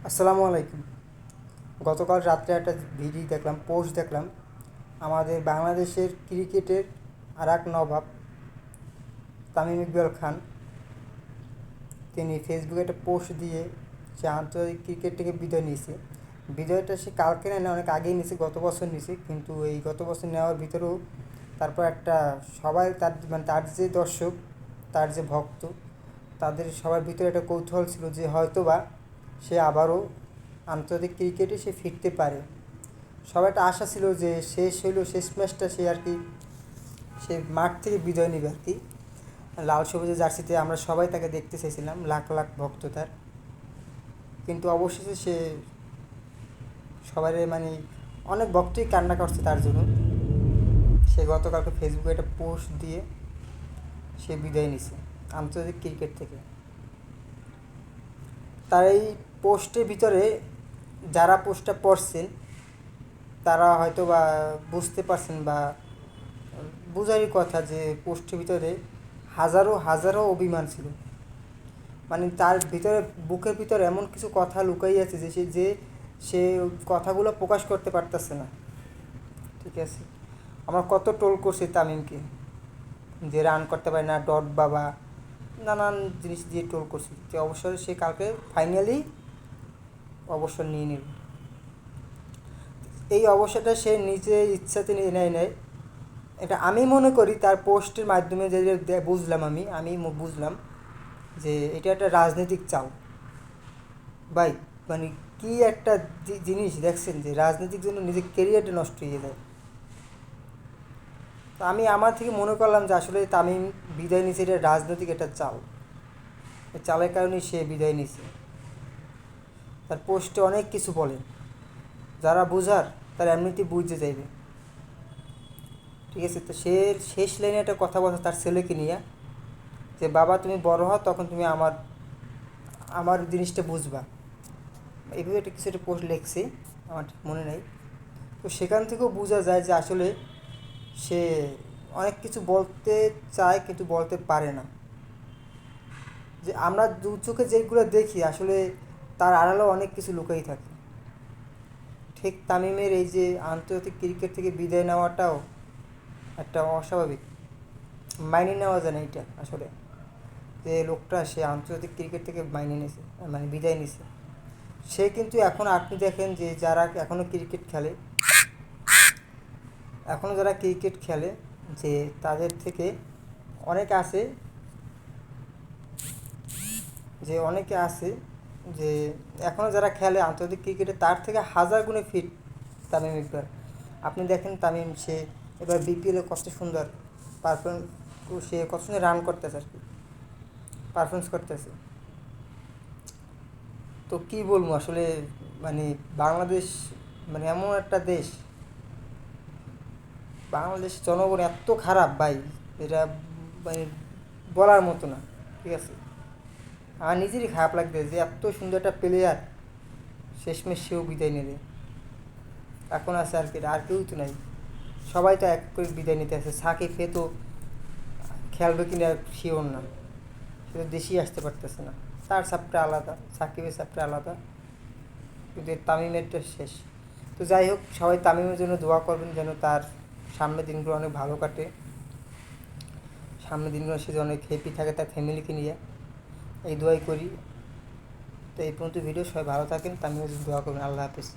আসসালামু আলাইকুম। গতকাল রাত্রে একটা ভিডিও দেখলাম, পোস্ট দেখলাম। আমাদের বাংলাদেশের ক্রিকেটের আর এক নবাব তামিম ইকবাল খান, তিনি ফেসবুকে একটা পোস্ট দিয়ে সে আন্তর্জাতিক ক্রিকেট থেকে বিদায় নিয়েছে। বিদায়টা সে কালকে নেয় না, অনেক আগেই নিয়েছে, গত বছর নিয়েছে। কিন্তু এই গত বছর নেওয়ার ভিতরেও তারপর একটা সবাই তার যে দর্শক, তার যে ভক্ত, তাদের সবার ভিতরে একটা কৌতূহল ছিল যে হয়তোবা সে আবারও আন্তর্জাতিক ক্রিকেটে সে ফিরতে পারে। সবার একটা আশা ছিল যে শেষ ম্যাচটা সে আর কি সে মাঠ থেকে বিদায় নেবে আর কি। লাল সবুজের জার্সিতে আমরা সবাই তাকে দেখতে চাইছিলাম, লাখ লাখ ভক্ত তার। কিন্তু অবশেষে সে সবাই মানে অনেক ভক্তই কান্না করছে তার জন্য। সে গতকালকে ফেসবুকে একটা পোস্ট দিয়ে সে বিদায় নিছে আন্তর্জাতিক ক্রিকেট থেকে। তার এই পোস্টের ভিতরে যারা পোস্টটা পড়ছেন তারা হয়তো বা বুঝতে পারছেন বা বোঝারই কথা যে পোস্টের ভিতরে হাজারো হাজারো অভিমান ছিল। মানে তার ভিতরে, বুকের ভিতরে এমন কিছু কথা লুকাই আছে যে সে কথাগুলো প্রকাশ করতে পারতেছে না। ঠিক আছে, আমরা কত ট্রোল করছি তামিমকে, যে রান করতে পারে না, ডট বাবা, নানান জিনিস দিয়ে ট্রোল করছি। যে অবসরে সে কালকে ফাইনালি অবসর নিয়ে নিল। এই অবসরটা সে নিজে ইচ্ছাতে নেয়। এটা আমি মনে করি তার পোস্টের মাধ্যমে যে বুঝলাম, আমি বুঝলাম যে এটা একটা রাজনৈতিক চাল। ভাই, মানে কি একটা জিনিস দেখছেন যে রাজনীতির জন্য নিজের কেরিয়ারটা নষ্ট হয়ে যায়। তো আমি আমার থেকে মনে করলাম যে আসলে তামিম বিদায় নিছে, এটা রাজনৈতিক একটা চাল। এই চালের কারণেই সে বিদায় নিছে। তার পোস্টে অনেক কিছু বলে, যারা বোঝার তারা এমনিতেই বুঝতে চাইবে। ঠিক আছে, তো সে শেষ লাইনে একটা কথা বলছে তার ছেলেকে নিয়ে, যে বাবা তুমি বড় হও তখন তুমি আমার আমার জিনিসটা বুঝবা। এইভাবে একটা কিছু একটা পোস্ট লিখছি, আমার মনে নেই। তো সেখান থেকেও বোঝা যায় যে আসলে সে অনেক কিছু বলতে চায় কিন্তু বলতে পারে না। যে আমরা দু চোখে যেগুলো দেখি আসলে তার আড়ালেও অনেক কিছু লুকাই থাকে। ঠিক তামিমের এই যে আন্তর্জাতিক ক্রিকেট থেকে বিদায় নেওয়াটাও একটা অস্বাভাবিক, মাইনে নেওয়া যায় না এটা আসলে। যে লোকটা সে আন্তর্জাতিক ক্রিকেট থেকে মাইনে নিয়েছে, মানে বিদায় নিছে। সে কিন্তু এখন আপনি দেখেন যে যারা এখনও যারা ক্রিকেট খেলে, যে তাদের থেকে অনেকে আছে, যে এখনও যারা খেলে আন্তর্জাতিক ক্রিকেটে তার থেকে হাজার গুণে ফিট তামিম ইকবাল। আপনি দেখেন তামিম সে এবার বিপিএলে কত সুন্দর পারফরমেন্স, সে কত সুন্দর রান করতেছে আর কি, পারফরমেন্স করতেছে। তো কী বলবো আসলে, মানে বাংলাদেশ মানে এমন একটা দেশ, বাংলাদেশ জনগণ এত খারাপ ভাই, এটা মানে বলার মতো না। ঠিক আছে, আমার নিজেরই খারাপ লাগবে যে এত সুন্দর একটা প্লেয়ার শেষমেশ সেও বিদায় নেবে। এখন আছে আর কি, আর কেউ তো নাই, সবাই তো এক করে বিদায় নিতে আছে। সাকিব তো খেলবে কিনা শিওর না, সে তো দেশেই আসতে পারতেছে না। তার সাপটা আলাদা, সাকিবের সাপটা আলাদা, কিন্তু তামিমেরটা শেষ। তো যাই হোক, সবাই তামিমের জন্য দোয়া করবেন যেন তার সামনের দিনগুলো অনেক ভালো কাটে, সামনের দিনগুলো সে অনেক হ্যাপি থাকে তার ফ্যামিলিকে নিয়ে, এই দোয়াই করি। তো এই পর্যন্ত ভিডিও, সবাই ভালো থাকেন, তামিমের জন্য দোয়া করবেন। আল্লাহ হাফিজ।